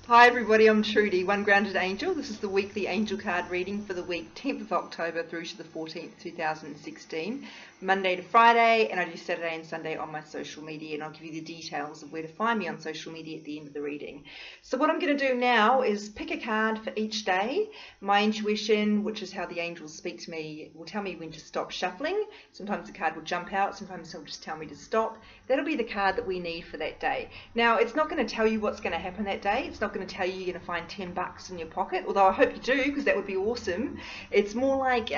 Hi everybody, I'm Trudy, One Grounded Angel. This is the weekly angel card reading for the week 10th of October through to the 14th, 2016, Monday to Friday, and I do Saturday and Sunday on my social media, and I'll give you the details of where to find me on social media at the end of the reading. So what I'm going to do now is pick a card for each day. My intuition, which is how the angels speak to me, will tell me when to stop shuffling. Sometimes the card will jump out, sometimes it'll just tell me to stop. That'll be the card that we need for that day. Now, it's not going to tell you what's going to happen that day. It's not going to tell you you're going to find $10 in your pocket, although I hope you do, because that would be awesome. It's more like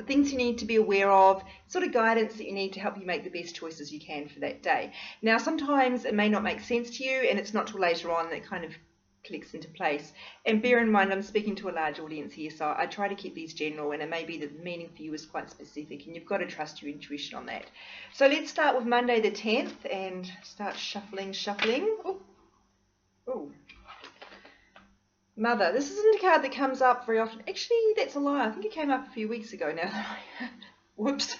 things you need to be aware of, sort of guidance that you need to help you make the best choices you can for that day. Now, sometimes it may not make sense to you, and it's not till later on that it kind of clicks into place. And bear in mind, I'm speaking to a large audience here, so I try to keep these general, and it may be that the meaning for you is quite specific, and you've got to trust your intuition on that. So let's start with Monday the 10th and start shuffling. Oh. Mother. This isn't a card that comes up very often. Actually, that's a lie. I think it came up a few weeks ago now. Whoops.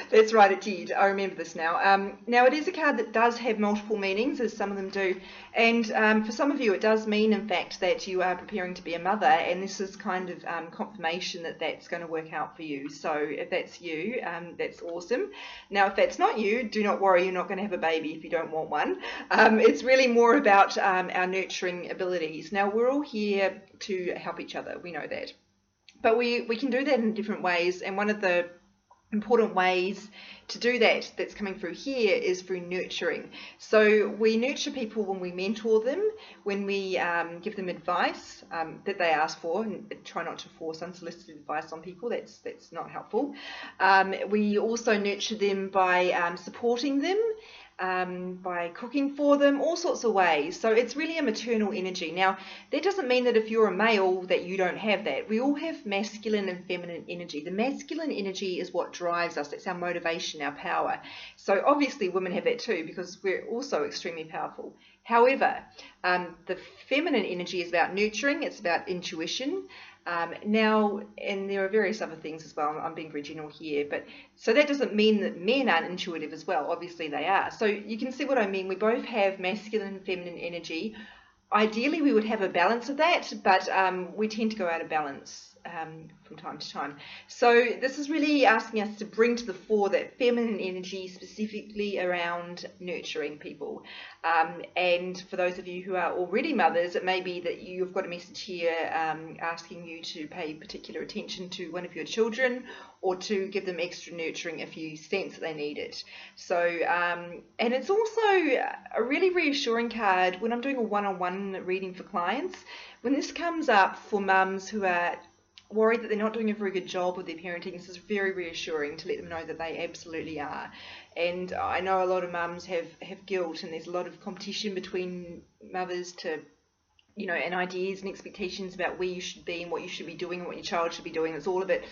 That's right, it did. I remember this now. Now, it is a card that does have multiple meanings, as some of them do. And for some of you, it does mean, in fact, that you are preparing to be a mother. And this is kind of confirmation that that's going to work out for you. So if that's you, that's awesome. Now, if that's not you, do not worry. You're not going to have a baby if you don't want one. It's really more about our nurturing abilities. Now, we're all here to help each other. We know that. But we can do that in different ways. And one of the important ways to do that that's coming through here is through nurturing. So we nurture people when we mentor them, when we give them advice that they ask for, and try not to force unsolicited advice on people. That's not helpful. We also nurture them by supporting them, by cooking for them, all sorts of ways. So it's really a maternal energy. Now, that doesn't mean that if you're a male that you don't have that. We all have masculine and feminine energy. The masculine energy is what drives us. It's our motivation, our power. So obviously women have that too, because we're also extremely powerful. However, the feminine energy is about nurturing. It's about intuition. Now, and there are various other things as well. I'm being very general here, but so that doesn't mean that men aren't intuitive as well. Obviously they are. So you can see what I mean. We both have masculine and feminine energy. Ideally, we would have a balance of that, but we tend to go out of balance from time to time. So this is really asking us to bring to the fore that feminine energy, specifically around nurturing people. And for those of you who are already mothers, it may be that you've got a message here asking you to pay particular attention to one of your children, or to give them extra nurturing if you sense that they need it. So, and it's also a really reassuring card when I'm doing a one-on-one reading for clients. When this comes up for mums who are worried that they're not doing a very good job with their parenting, this is very reassuring to let them know that they absolutely are. And I know a lot of mums have guilt, and there's a lot of competition between mothers to, you know, and ideas and expectations about where you should be and what you should be doing and what your child should be doing. It's all a bit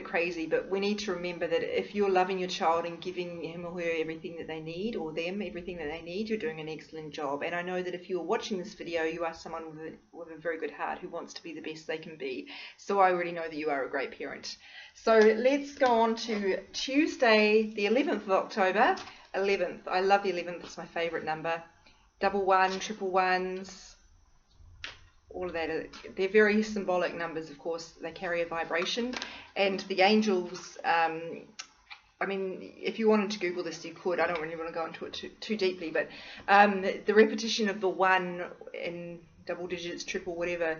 crazy, but we need to remember that if you're loving your child and giving him or her everything that they need, or them everything that they need, you're doing an excellent job. And I know that if you're watching this video, you are someone with a very good heart who wants to be the best they can be. So I already know that you are a great parent. So let's go on to Tuesday, the 11th of October. 11th. I love the 11th. It's my favorite number. Double one, triple ones, all of that. They're very symbolic numbers, of course. They carry a vibration. And the angels, I mean, if you wanted to Google this, you could. I don't really want to go into it too deeply, but the repetition of the one in double digits, triple, whatever,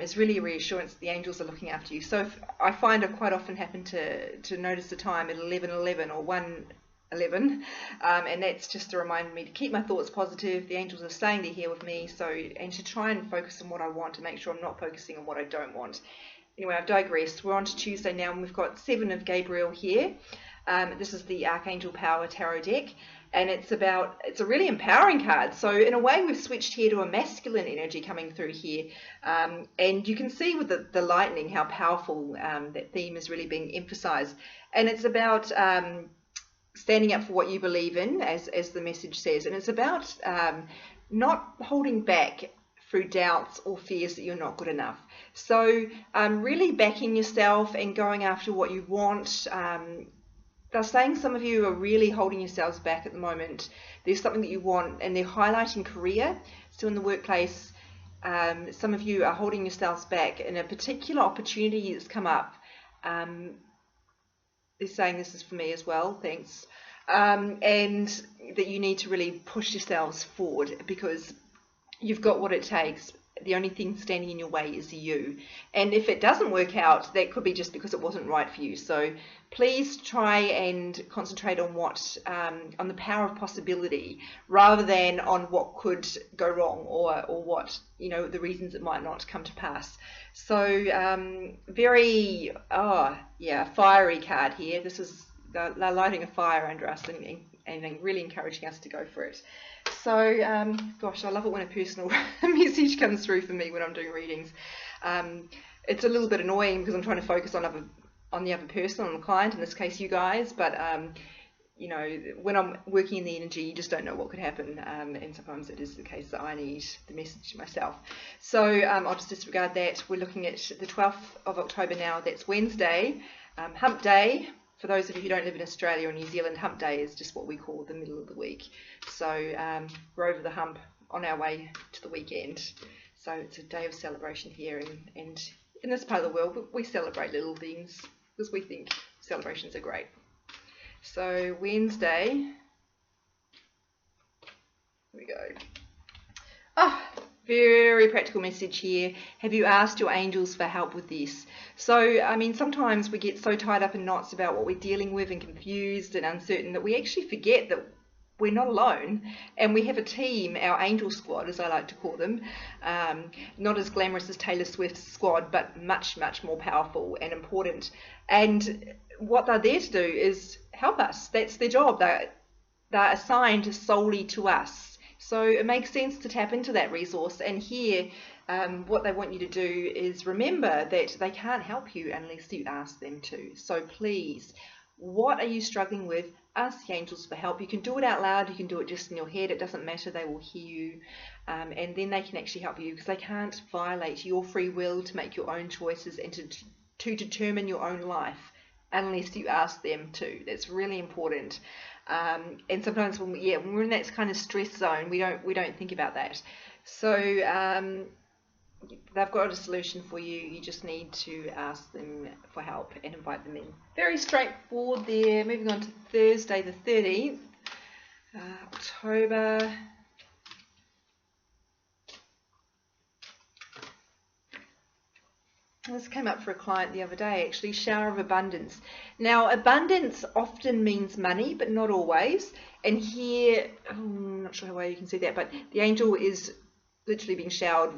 is really a reassurance that the angels are looking after you. So I find I quite often happen to notice the time at 11:11 or 1:11, and that's just to remind me to keep my thoughts positive. The angels are saying they're here with me, and to try and focus on what I want, to make sure I'm not focusing on what I don't want. Anyway, I've digressed. We're on to Tuesday now, and we've got 7 of Gabriel here. This is the Archangel Power Tarot deck, and it's a really empowering card. So in a way, we've switched here to a masculine energy coming through here, and you can see with the lightning how powerful that theme is really being emphasized. And it's about standing up for what you believe in, as the message says, and it's about not holding back through doubts or fears that you're not good enough. So really backing yourself and going after what you want. They're saying some of you are really holding yourselves back at the moment. There's something that you want, and they're highlighting career. So in the workplace, Some of you are holding yourselves back, and a particular opportunity that's come up. Is saying this is for me as well, thanks. And that you need to really push yourselves forward because you've got what it takes. The only thing standing in your way is you. And if it doesn't work out, that could be just because it wasn't right for you. So please try and concentrate on on the power of possibility rather than on what could go wrong or what, the reasons it might not come to pass. So very, fiery card here. This is they're lighting a fire under us and really encouraging us to go for it. So, gosh, I love it when a personal message comes through for me when I'm doing readings. It's a little bit annoying because I'm trying to focus on the other person, on the client, in this case you guys, but when I'm working in the energy, you just don't know what could happen, and sometimes it is the case that I need the message myself. So I'll just disregard that. We're looking at the 12th of October now. That's Wednesday, hump day. For those of you who don't live in Australia or New Zealand, hump day is just what we call the middle of the week. So we're over the hump on our way to the weekend. So it's a day of celebration here, and in this part of the world, we celebrate little things because we think celebrations are great. So Wednesday, here we go. Very practical message here. Have you asked your angels for help with this? So, sometimes we get so tied up in knots about what we're dealing with and confused and uncertain that we actually forget that we're not alone, and we have a team, our angel squad, as I like to call them, not as glamorous as Taylor Swift's squad, but much, much more powerful and important. And what they're there to do is help us. That's their job. They're assigned solely to us. So it makes sense to tap into that resource. And here, what they want you to do is remember that they can't help you unless you ask them to. So please, what are you struggling with? Ask the angels for help. You can do it out loud. You can do it just in your head. It doesn't matter. They will hear you. And then they can actually help you because they can't violate your free will to make your own choices and to determine your own life unless you ask them to. That's really important. And sometimes when we're in that kind of stress zone, we don't think about that. So they've got a solution for you. You just need to ask them for help and invite them in. Very straightforward there. Moving on to Thursday the 13th, October. This came up for a client the other day, actually, shower of abundance. Now, abundance often means money, but not always. And here, I'm not sure how well you can see that, but the angel is literally being showered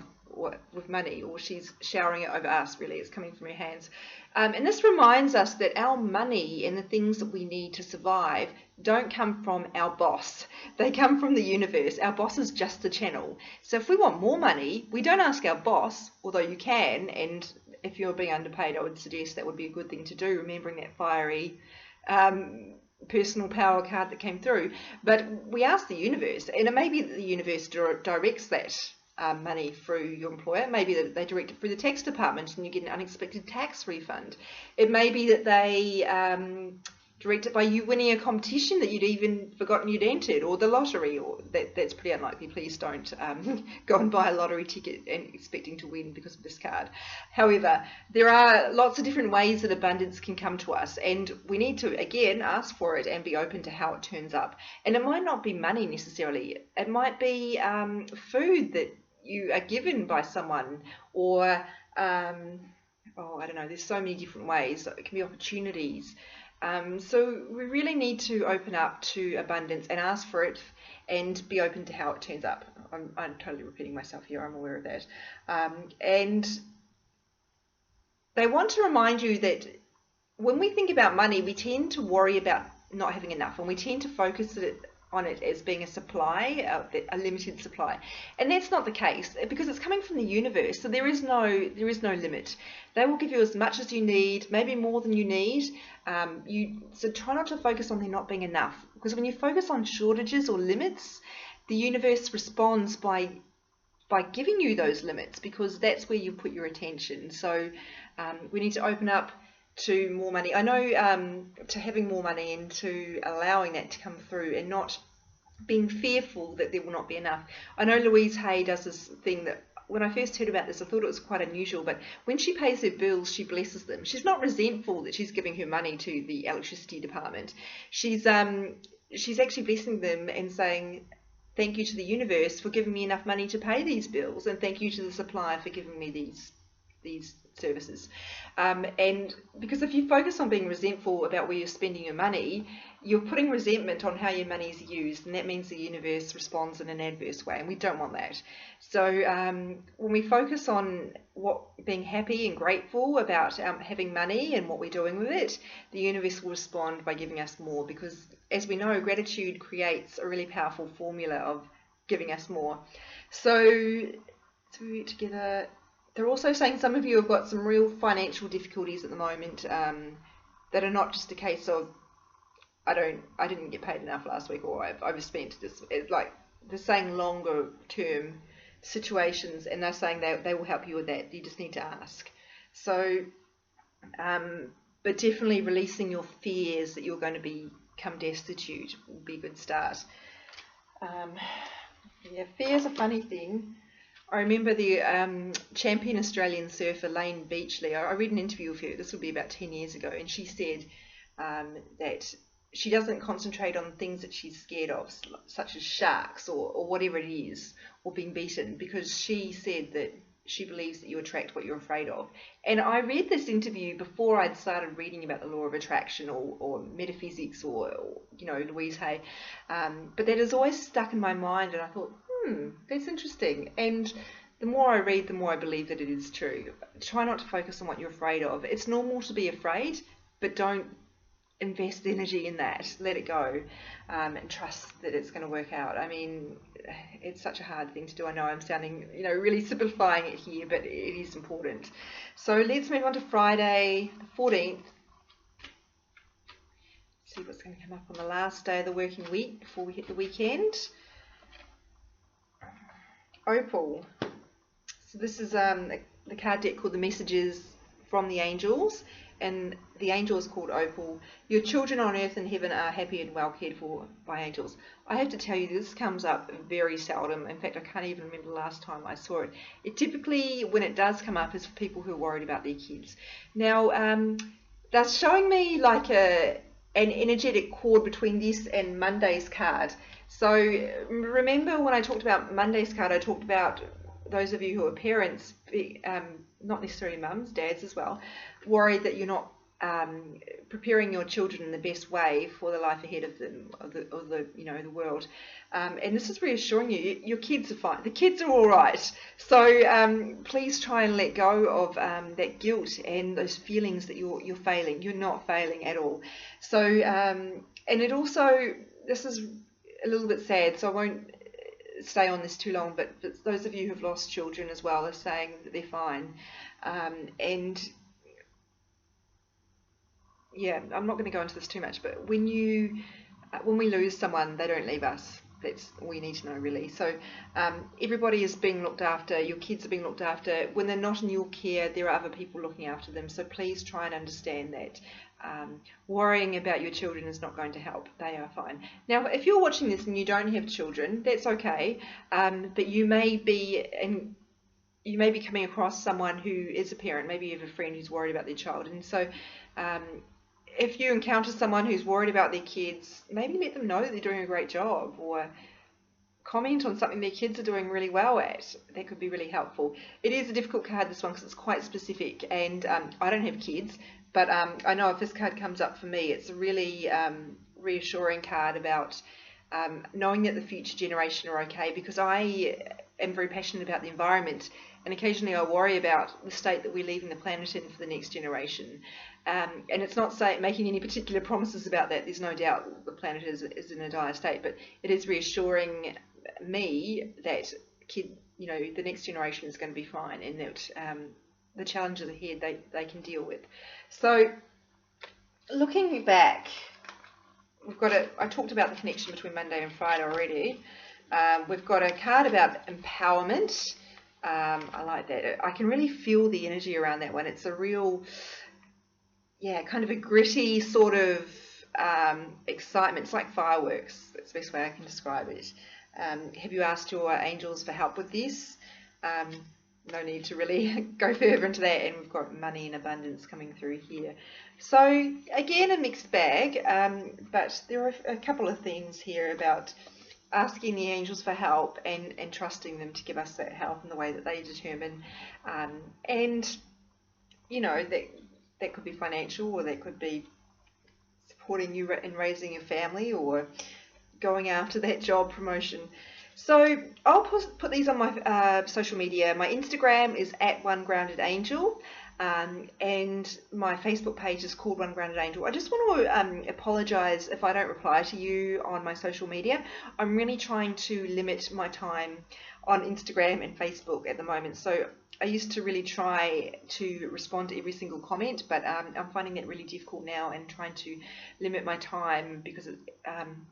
with money, or she's showering it over us, really. It's coming from her hands. And this reminds us that our money and the things that we need to survive don't come from our boss. They come from the universe. Our boss is just the channel. So if we want more money, we don't ask our boss, although you can, and if you're being underpaid, I would suggest that would be a good thing to do, remembering that fiery personal power card that came through. But we ask the universe, and it may be that the universe directs that money through your employer. Maybe that they direct it through the tax department and you get an unexpected tax refund. It may be that they direct it by you winning a competition that you'd even forgotten you'd entered, or the lottery, or that's pretty unlikely. Please don't go and buy a lottery ticket and expecting to win because of this card. However, there are lots of different ways that abundance can come to us, and we need to, again, ask for it and be open to how it turns up. And it might not be money necessarily. It might be food that you are given by someone, or I don't know, there's so many different ways. It can be opportunities. So we really need to open up to abundance and ask for it and be open to how it turns up. I'm totally repeating myself here, I'm aware of that. And they want to remind you that when we think about money, we tend to worry about not having enough, and we tend to focus on it as being a supply, a limited supply, and that's not the case because it's coming from the universe. So there is no limit. They will give you as much as you need, maybe more than you need. So try not to focus on there not being enough, because when you focus on shortages or limits, the universe responds by giving you those limits, because that's where you put your attention. So we need to open up to more money. I know to having more money and to allowing that to come through and not being fearful that there will not be enough. I know Louise Hay does this thing that when I first heard about this, I thought it was quite unusual, but when she pays her bills, she blesses them. She's not resentful that she's giving her money to the electricity department. She's actually blessing them and saying, thank you to the universe for giving me enough money to pay these bills, and thank you to the supplier for giving me these services. And because if you focus on being resentful about where you're spending your money, you're putting resentment on how your money is used, and that means the universe responds in an adverse way, and we don't want that. So when we focus on being happy and grateful about having money and what we're doing with it, the universe will respond by giving us more, because as we know, gratitude creates a really powerful formula of giving us more. So together. They're also saying some of you have got some real financial difficulties at the moment that are not just a case of I didn't get paid enough last week, or I've overspent. It's like they're saying longer term situations, and they're saying they will help you with that. You just need to ask. So, but definitely releasing your fears that you're going to become destitute will be a good start. Yeah, fear's a funny thing. I remember the champion Australian surfer, Lane Beachley. I read an interview of her, this would be about 10 years ago, and she said that she doesn't concentrate on things that she's scared of, such as sharks or whatever it is, or being beaten, because she said that she believes that you attract what you're afraid of. And I read this interview before I'd started reading about the law of attraction or metaphysics or Louise Hay. But that has always stuck in my mind, and I thought, that's interesting. And the more I read, the more I believe that it is true. Try not to focus on what you're afraid of. It's normal to be afraid, but don't invest energy in that. Let it go, and trust that it's going to work out. I mean, it's such a hard thing to do. I know I'm sounding, really simplifying it here, but it is important. So let's move on to Friday, the 14th. See what's going to come up on the last day of the working week before we hit the weekend. Opal. So this is the card deck called the Messages from the Angels, and the angel is called Opal. Your children on earth and heaven are happy and well cared for by angels. I have to tell you, this comes up very seldom. In fact, I can't even remember the last time I saw it. It typically, when it does come up, is for people who are worried about their kids. Now, that's showing me like an energetic cord between this and Monday's card. So remember when I talked about Monday's card, I talked about those of you who are parents, not necessarily mums, dads as well, worried that you're not preparing your children in the best way for the life ahead of them, of the world. And this is reassuring you, your kids are fine. The kids are all right. So please try and let go of that guilt and those feelings that you're failing. You're not failing at all. So and it also, this is a little bit sad, so I won't stay on this too long, but those of you who've lost children as well are saying that they're fine. And yeah, I'm not going to go into this too much, but when we lose someone, they don't leave us. That's all you need to know, really. So everybody is being looked after. Your kids are being looked after. When they're not in your care, there are other people looking after them. So please try and understand that. Worrying about your children is not going to help. They are fine. Now, if you're watching this and you don't have children, that's okay. But you may be coming across someone who is a parent. Maybe you have a friend who's worried about their child, and so if you encounter someone who's worried about their kids, maybe let them know that they're doing a great job, or comment on something their kids are doing really well at. That could be really helpful. It is a difficult card, this one, because it's quite specific, and I don't have kids, but I know if this card comes up for me, it's a really reassuring card about knowing that the future generation are okay, because I am very passionate about the environment, and occasionally I worry about the state that we're leaving the planet in for the next generation. And it's not making any particular promises about that. There's no doubt the planet is in a dire state, but it is reassuring me that the next generation is going to be fine, and that the challenges ahead they can deal with. So looking back, I talked about the connection between Monday and Friday already. We've got a card about empowerment. I like that. I can really feel the energy around that one. It's a real, kind of a gritty sort of excitement. It's like fireworks. That's the best way I can describe it. Have you asked your angels for help with this? No need to really go further into that, and we've got money in abundance coming through here. So again, a mixed bag, but there are a couple of things here about asking the angels for help and trusting them to give us that help in the way that they determine. And that could be financial, or that could be supporting you in raising a family, or going after that job promotion. So I'll put these on my social media. My Instagram is @OneGroundedAngel, and my Facebook page is called One Grounded Angel. I just want to apologise if I don't reply to you on my social media. I'm really trying to limit my time on Instagram and Facebook at the moment. So I used to really try to respond to every single comment, but I'm finding that really difficult now, and trying to limit my time, because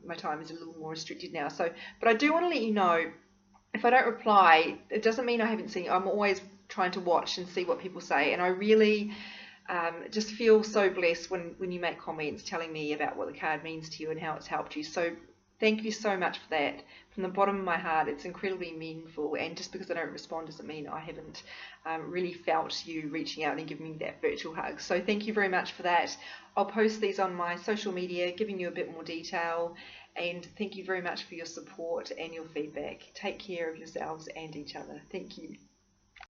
my time is a little more restricted now. So, but I do want to let you know, if I don't reply, it doesn't mean I haven't seen it. I'm always trying to watch and see what people say, and I really just feel so blessed when you make comments telling me about what the card means to you and how it's helped you. So thank you so much for that. From the bottom of my heart, it's incredibly meaningful, and just because I don't respond doesn't mean I haven't really felt you reaching out and giving me that virtual hug. So thank you very much for that. I'll post these on my social media, giving you a bit more detail, and thank you very much for your support and your feedback. Take care of yourselves and each other. Thank you.